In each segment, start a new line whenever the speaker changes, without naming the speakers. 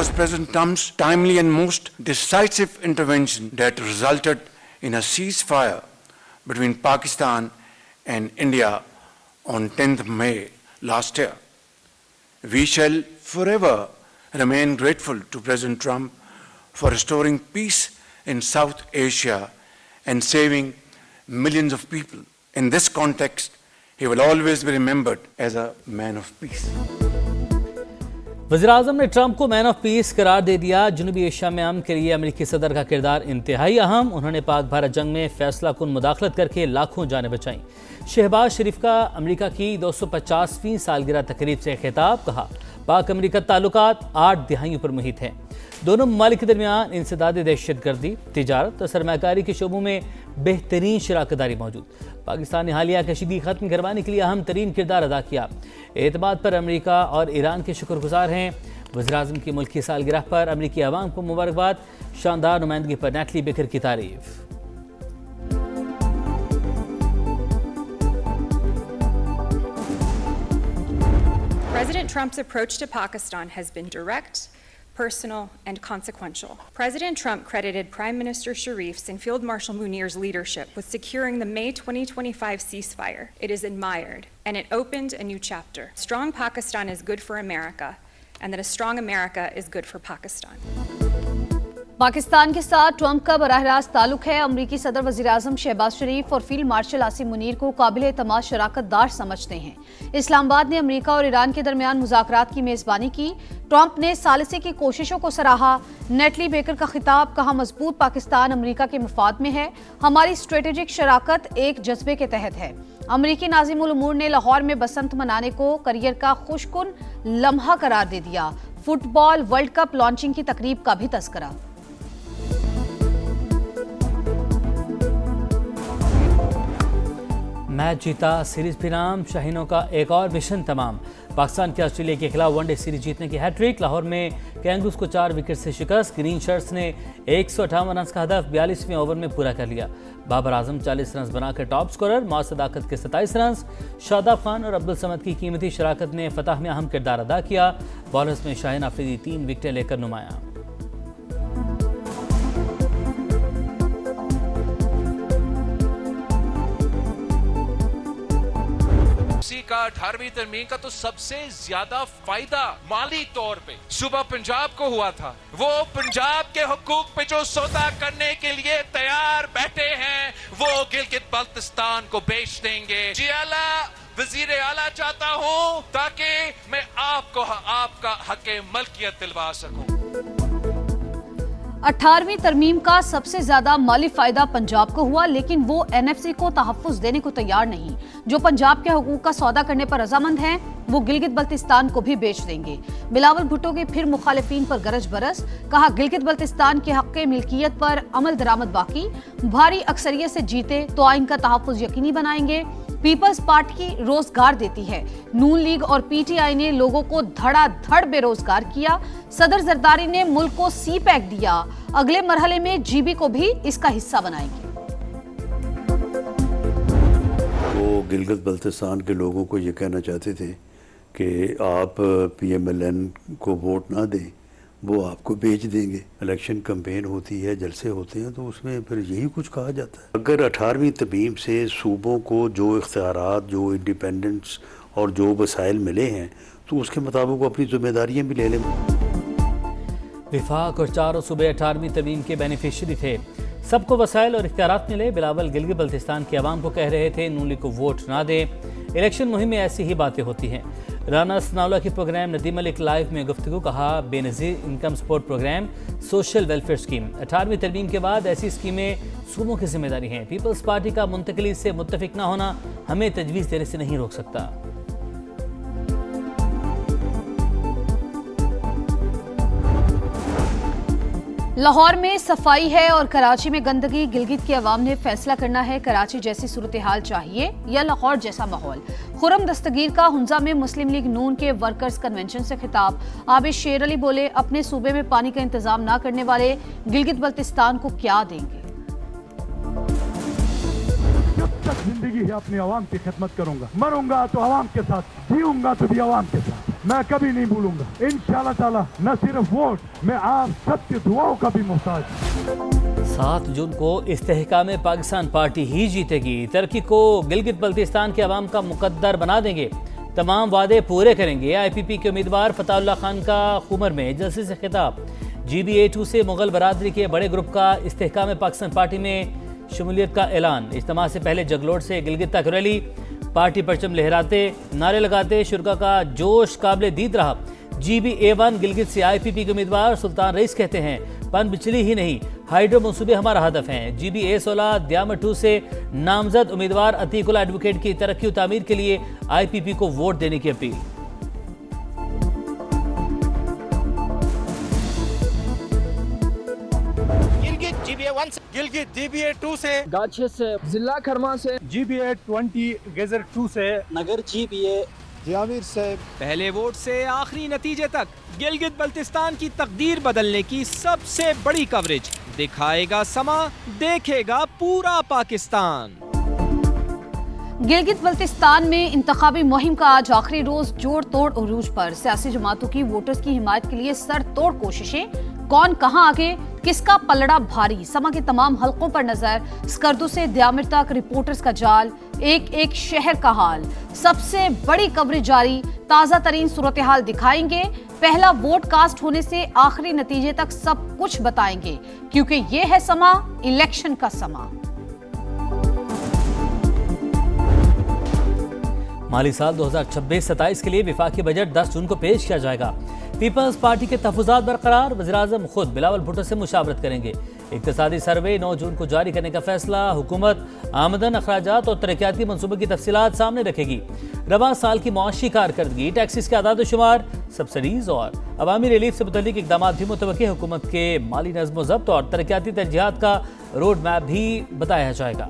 was President Trump's timely and most decisive intervention that resulted in a ceasefire between Pakistan and India on 10th May last year. We shall forever remain grateful to President Trump for restoring peace in South Asia and saving millions of people. In this context, he will always be remembered as a man of peace.
वज़ीर-ए-आज़म ने Trump को man of peace करार दे दिया। जनूबी Asia में अमन के लिए अमेरिकी सदर का किरदार इंतहाई अहम। उन्होंने पाक भारत जंग में फैसला कुन मुदाखलत करके लाखों जानें बचाईं। शहबाज शरीफ का अमेरिका की 250वीं सालगिरह तकरीब से खिताब। कहा, पाक अमेरिका ताल्लुकात 8 दिहाइयों पर मुहित हैं। दोनों ममालिक के दरमियान इंसदाद दहशतगर्दी, तिजारत और सरमायाकारी के शोबों में बेहतरीन शराकतदारी मौजूद। पाकिस्तान ने हालिया कशीदगी खत्म करवाने के लिए अहम तरीन किरदार अदा किया। एतमाद पर अमेरिका और ईरान के शुक्रगुजार हैं। वज़ीर-ए-आज़म की मुल्की सालगिरह पर अमेरिकी अवाम को मुबारकबाद। शानदार नुमाइंदगी पर नेटली बेकर की तारीफ।
President Trump's approach to Pakistan has been direct, personal, and consequential. President Trump credited Prime Minister Sharif's and Field Marshal Munir's leadership with securing the May 2025 ceasefire. It is admired, and it opened a new chapter. Strong Pakistan is good for America, and that a strong America is good for Pakistan.
Pakistan के साथ Trump का बराह रास्त ताल्लुक है। अमरीकी सदर वज़ीर-ए-आज़म शहबाज शरीफ और फील्ड मार्शल आसिम मुनीर को काबिल एतमाद शराकतदार समझते हैं। इस्लामाबाद ने अमरीका और ईरान के दरमियान मुज़ाकरात की मेज़बानी की। ट्रंप ने सालिसे की कोशिशों को सराहा। नेटली बेकर का खिताब। कहा, मजबूत पाकिस्तान अमरीका के मफाद में है। हमारी स्ट्रेटेजिक शराकत एक जज्बे के तहत है। अमरीकी नाज़िमुल उमूर ने लाहौर में बसंत मनाने को करियर का खुशकुन लम्हा करार दे दिया। फुटबॉल वर्ल्ड कप लॉन्चिंग की तकरीब का भी तस्करा।
मैच जीता, सीरीज भी नाम। शाहीनों का एक और मिशन तमाम। पाकिस्तान के ऑस्ट्रेलिया के खिलाफ वनडे सीरीज जीतने की हैट्रिक। लाहौर में कैंगरूज को 4 विकेट से शिकस्त। ग्रीन शर्ट्स ने 158 रन का हदफ 42वें ओवर में पूरा कर लिया। बाबर आजम 40 रन बनाकर टॉप स्कोरर। मौज सदाकत के 27 रन। शादाब खान और अब्दुल समद की कीमती शराकत ने फतह में अहम किरदार अदा किया। बॉलर्स में शाहीन अफरीदी 3 विकेटें लेकर नुमाया।
का 18वीं तरमीम का तो सबसे ज्यादा फायदा माली तौर पे सुबह पंजाब को हुआ था। वो पंजाब के हुकूक पे जो सौदा करने के लिए तैयार बैठे हैं, वो गिलगित बल्तिस्तान को बेच देंगे। जी आला वजीर आला चाहता हूं ताकि मैं आपको आपका हक मलकियत दिलवा सकूं।
18वीं तरमीम का सबसे ज्यादा माली फायदा पंजाब को हुआ, लेकिन वो एनएफसी को तहफ्फुज देने को तैयार नहीं। जो पंजाब के हुकूक का सौदा करने पर रजामंद हैं, वो गिलगित बल्तिस्तान को भी बेच देंगे। बिलावल भुट्टो के फिर मुखालिफिन पर गरज बरस। कहा, गिलगित बल्तिस्तान के हक मिल्कियत पर अमल दरामद बाकी। भारी अक्सरियत से जीते तो आइन का तहफ्फुज यकीनी बनाएंगे। पीपल्स पार्टी रोजगार देती है। नून लीग और पीटीआई ने लोगों को धड़ाधड़ बेरोजगार किया। सदर जरदारी ने मुल्क को सी पैक दिया। अगले मरहले में जीबी को भी इसका हिस्सा बनाएंगे।
वो गिलगित बल्तिस्तान के लोगों को ये कहना चाहते थे कि आप पीएमएलएन को वोट ना दें, वो आपको बेच देंगे। इलेक्शन कैंपेन होती है, जलसे होते हैं, तो उसमें फिर यही कुछ कहा जाता है। अगर 18वीं तरमीम से सूबों को जो इख्तियारात, जो इंडिपेंडेंस और जो वसाइल मिले हैं, तो उसके मुताबिक वो अपनी जिम्मेदारियाँ भी ले लें।
विफाक और चारों सूबे 18वीं तरमीम के बेनिफिशियरी थे। सबको वसाइल और इख्तियारात मिले। बिलावल गिलगित बल्तिस्तान के अवाम को कह रहे थे नून लीग को वोट ना दे। इलेक्शन मुहिम में ऐसी ही बातें होती हैं। राना सनाउल्लाह की प्रोग्राम नदीम मलिक लाइव में गुफ्तगू। कहा, Benazir income support program, social welfare scheme. 18वीं तरमीम के बाद ऐसी स्कीमें सूबों की जिम्मेदारी हैं। पीपल्स पार्टी का मुंतकली से मुत्तफिक ना होना हमें तजवीज़ देने से नहीं रोक सकता।
लाहौर में सफाई है और कराची में गंदगी। गिलगित के अवाम ने फैसला करना है, कराची जैसी सूरत हाल चाहिए या लाहौर जैसा माहौल। खुरम दस्तगीर का हुंजा में मुस्लिम लीग नून के वर्कर्स कन्वेंशन से खिताब। आबिद शेर अली बोले, अपने सूबे में पानी का इंतजाम ना करने वाले गिलगित बल्तिस्तान को क्या देंगे।
जब तक जिंदगी है अपने अवाम की खिदमत करूंगा, मरूंगा तो अवाम के साथ, जीऊंगा तो भी अवाम के साथ। मैं कभी नहीं भूलूंगा। इंशाल्लाह ताला न सिर्फ वोट, मैं आप सबकी दुआओं का भी मोहताज हूं।
7 जून को इस्तेहकाम पाकिस्तान पार्टी ही जीतेगी। तरक्की को गिलगित बल्तिस्तान के अवाम का मुकद्दर बना देंगे। तमाम वादे पूरे करेंगे। IPP के उम्मीदवार फताहुल्लाह खान का खुमर में जलसे से खिताब। GBA2 से मुगल बरादरी के बड़े ग्रुप का इस्तेहकाम पाकिस्तान पार्टी में शमूलियत का ऐलान। इज्तिमा से पहले जगलोड से गिलगित तक रैली। पार्टी परचम लहराते, नारे लगाते शुरका का जोश काबिल दीद रहा। GBA1 गिलगित से IPP के उम्मीदवार सुल्तान रईस कहते हैं, पन बिचली ही नहीं, हाइड्रो मंसूबे हमारा हदफ हैं। GBA16 द्यामर-2 से नामजद उम्मीदवार अतीकुल्ला एडवोकेट की तरक्की और तामीर के लिए IPP को वोट देने की अपील।
गिलगित GBA2 से,
गाछे से, जिला खरमा से,
GBA20 गेजर 2 से,
नगर GBA
जामिर से।
पहले वोट से आखिरी नतीजे तक गिलगित बल्तिस्तान की तकदीर बदलने की सबसे बड़ी कवरेज दिखाएगा समा, देखेगा पूरा पाकिस्तान।
गिलगित बल्तिस्तान में इंतखाबी मुहिम का आज आखिरी रोज जोड़ तोड़ उरूज पर। सियासी जमातों की वोटर्स की हिमायत के लिए सर तोड़ कोशिशें। कौन कहां आगे, किसका पलड़ा भारी। समा के तमाम हलकों पर नजर। स्कर्दू से द्यामिर तक रिपोर्टर्स का जाल। एक एक शहर का हाल। सबसे बड़ी कवरेज जारी। ताजा तरीन सूरत हाल दिखाएंगे। पहला वोट कास्ट होने से आखिरी नतीजे तक सब कुछ बताएंगे, क्योंकि ये है समा, इलेक्शन का समा।
माली साल 2026-27 के लिए विफाकी बजट 10 जून को पेश किया जाएगा। पीपल्स पार्टी के तहफ़्फ़ुज़ात बरकरार। वज़ीर-ए-आज़म खुद बिलावल भुट्टो से मुशावरत करेंगे। इक़्तिसादी सर्वे 9 जून को जारी करने का फैसला। हुकूमत आमदन, अखराजात और तरक्याती मनसूबों की तफसीलात सामने रखेगी। रवा साल की मुआशी कारकर्दगी, टैक्सेस के आदाद शुमार, सब्सिडीज़ और अवामी रिलीफ से मुतल्लिक इक़दामात भी मुतवक्की। हुकूमत के माली नज़्म ज़ब्त और तरक्याती तरजीहात का रोड मैप भी बताया जाएगा।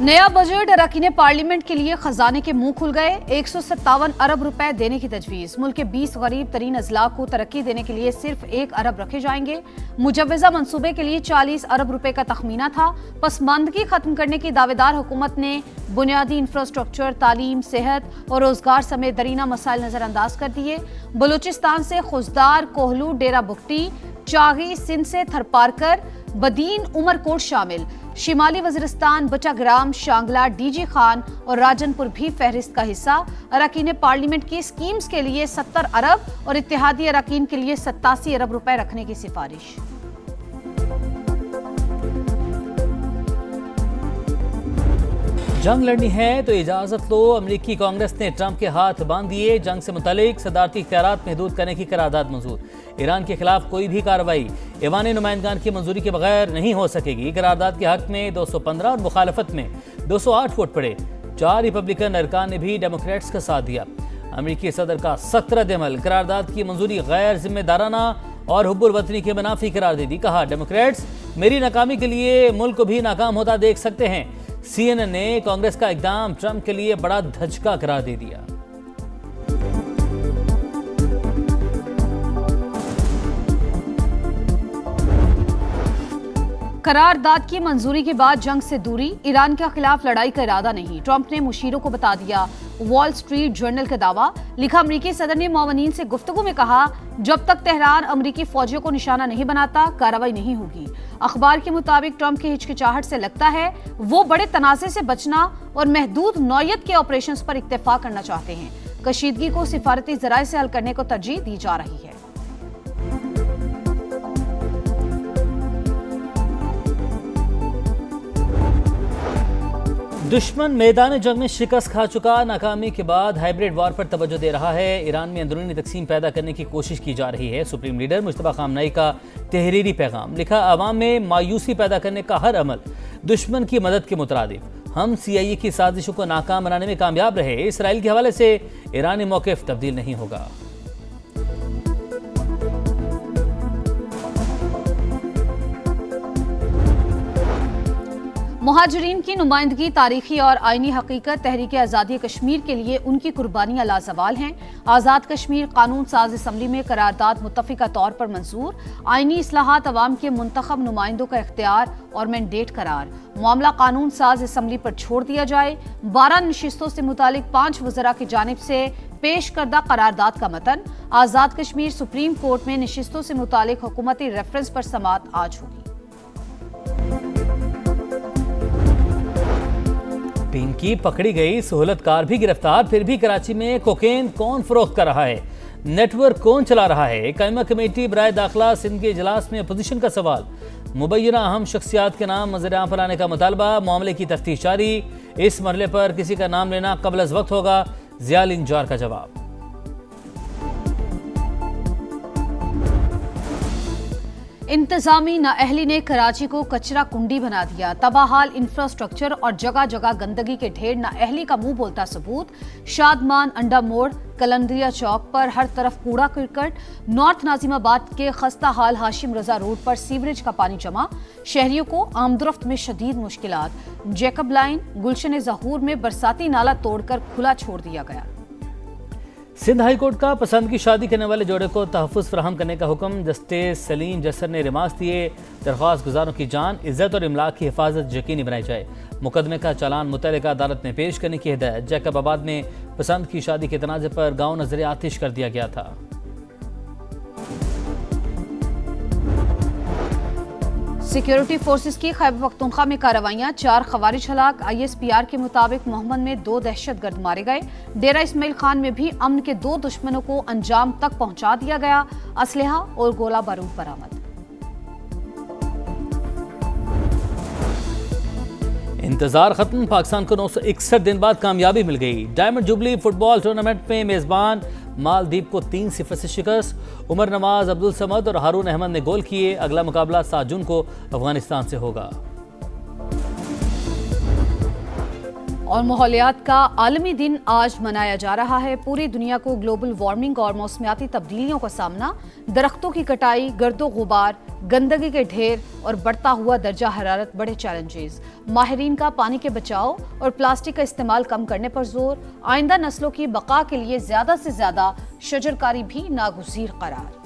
नया बजट अरकान पार्लियामेंट के लिए खजाने के मुंह खुल गए। 157 अरब रुपए देने की तजवीज़। मुल्क के 20 गरीब तरीन अजला को तरक्की देने के लिए सिर्फ 1 अरब रखे जाएंगे। मुजव्वज़ा मंसूबे के लिए 40 अरब रुपए का तखमीना था। पसमानदगी खत्म करने की दावेदार हुकूमत ने बुनियादी इंफ्रास्ट्रक्चर, तालीम, सेहत और रोजगार समेत दरीना मसाइल नजरअंदाज कर दिए। बलूचिस्तान से खुजदार, कोहलू, डेरा बुगटी, चागी, सिंध से थरपारकर, बदीन, उमरकोट शामिल। शिमाली वज़ीरिस्तान, बटाग्राम, शांगला, DG खान और राजनपुर भी फहरिस्त का हिस्सा। अरकान पार्लियामेंट की स्कीम्स के लिए 70 अरब और इत्तेहादी अरकान के लिए 87 अरब रुपए रखने की सिफारिश।
जंग लड़नी है तो इजाजत लो। अमेरिकी कांग्रेस ने ट्रंप के हाथ बांध दिए। जंग से मुतालिक सदारती इख्तियारात महदूद करने की करारदाद मंजूर। ईरान के खिलाफ कोई भी कार्रवाई ऐवान नुमाइंदगान की मंजूरी के बगैर नहीं हो सकेगी। करारदाद के हक में 215 और मुखालफत में 208 वोट पड़े। 4 रिपब्लिकन अरकान ने भी डेमोक्रेट्स का साथ दिया। अमेरिकी सदर का सख्त रद्द-ए-अमल। करारदाद की मंजूरी गैर जिम्मेदाराना और हुब्बुल वतनी के मुनाफी करार दे दी। कहा, डेमोक्रेट्स मेरी नाकामी के लिए मुल्क को भी नाकाम होता देख सकते हैं। CNN ने कांग्रेस का इकदाम ट्रंप के लिए बड़ा धचका करार दे दिया।
करारदाद की मंजूरी के बाद जंग से दूरी। ईरान के खिलाफ लड़ाई का इरादा नहीं। ट्रंप ने मुशीरों को बता दिया। वॉल स्ट्रीट जर्नल का दावा। लिखा, अमरीकी सदर ने मौमनीन से गुफ्तगू में कहा, जब तक तेहरान अमरीकी फौजियों को निशाना नहीं बनाता कार्रवाई नहीं होगी। अखबार के मुताबिक ट्रंप की हिचकिचाहट से लगता है वो बड़े तनाज़े से बचना और महदूद नौयत के ऑपरेशंस पर इक्तफा करना चाहते हैं। कशीदगी को सिफारती जराये से हल करने को तरजीह दी जा रही है।
दुश्मन मैदान जंग में शिकस्त खा चुका। नाकामी के बाद हाइब्रिड वॉर पर तवज्जो दे रहा है। ईरान में अंदरूनी तकसीम पैदा करने की कोशिश की जा रही है। सुप्रीम लीडर मुश्तबा खामनई का तहरीरी पैगाम। लिखा, अवाम में मायूसी पैदा करने का हर अमल दुश्मन की मदद के मुतरादिफ। हम CIA की साजिशों को नाकाम बनाने में कामयाब रहे। इसराइल के हवाले से ईरानी मौक़िफ़ तब्दील नहीं होगा।
मुहाजिरीन की नुमाइंदगी तारीखी और आईनी हकीकत तहरीक आज़ादी कश्मीर के लिए उनकी कुर्बानियां लाजवाल हैं। आज़ाद कश्मीर कानून साज असम्बली में करारदाद मुत्तफ़िका तौर पर मंजूर। आईनी इस्लाहात अवाम के मुंतखब नुमाइंदों का इख्तियार और मैंडेट करार। मामला कानून साज असम्बली पर छोड़ दिया जाए। 12 नशिस्तों से मुतालिक 5 वज़रा की जानिब से पेश करदा करारदाद का मतन। आज़ाद कश्मीर सुप्रीम कोर्ट में नशिस्तों से मुतालिक हुकूमती रेफरेंस पर समाअत आज होगी।
टीम की पकड़ी गई सहूलतकार भी गिरफ्तार, फिर भी कराची में कोकेन कौन फरोख्त कर रहा है, नेटवर्क कौन चला रहा है। कायमा कमेटी बराए दाखिला सिंध के इजलास में अपोजिशन का सवाल। मुबैना अहम शख्सियात के नाम नजर पर लाने का मुतालबा। मामले की तफ्तीश जारी। इस मरहले पर किसी का नाम लेना कबल अज वक्त होगा। ज़ियाल इंजार का जवाब।
इंतजामी नाअहली ने कराची को कचरा कुंडी बना दिया। तबाहाल इंफ्रास्ट्रक्चर और जगह जगह गंदगी के ढेर नाअहली का मुंह बोलता सबूत। शादमान अंडा मोड़ कलंदरिया चौक पर हर तरफ कूड़ा करकट। नॉर्थ नाजिमाबाद के खस्ता हाल हाशिम रजा रोड पर सीवरेज का पानी जमा। शहरियों को आमदरफ्त में शदीद मुश्किलात। जैकब लाइन गुलशन जहूर में बरसाती नाला तोड़कर खुला छोड़ दिया गया।
सिंध हाई कोर्ट का पसंद की शादी करने वाले जोड़े को तहफ़्फ़ुज़ फराहम करने का हुक्म। जस्टिस सलीम जसर ने रिमांस दिए। दरख्वास्त गुजारों की जान, इज्जत और इमलाक की हिफाजत यकीनी बनाई जाए। मुकदमे का चालान मुतल्लिका अदालत में पेश करने की हिदायत। जैकबाबाद में पसंद की शादी के तनाज़े पर गाँव नजर आतिश कर दिया गया था।
सिक्योरिटी फोर्सेस की खैबर पख्तूनख्वा में कार्रवाइयां। 4 खवारिज हलाक। ISPR के मुताबिक मोहम्मद में 2 दहशतगर्द मारे गए। डेरा इस्माइल खान में भी अमन के 2 दुश्मनों को अंजाम तक पहुंचा दिया गया। असलहा और गोला बारूद बरामद।
इंतजार खत्म। पाकिस्तान को 961 दिन बाद कामयाबी मिल गई। डायमंड जुबली फुटबॉल टूर्नामेंट में मेजबान मालदीव को 3-0 से शिकस्त। उमर नवाज, अब्दुल समद और हारून अहमद ने गोल किए। अगला मुकाबला 7 जून को अफगानिस्तान से होगा।
और माहौलियात का आलमी दिन आज मनाया जा रहा है। पूरी दुनिया को ग्लोबल वार्मिंग और मौसमियाती तब्दीलियों का सामना। दरख्तों की कटाई, गर्दो गुबार, गंदगी के ढेर और बढ़ता हुआ दर्जा हरारत बड़े चैलेंजेस। माहिरीन का पानी के बचाव और प्लास्टिक का इस्तेमाल कम करने पर जोर। आइंदा नस्लों की बका के लिए ज्यादा से ज्यादा शजरकारी भी नागुज़ीर करार।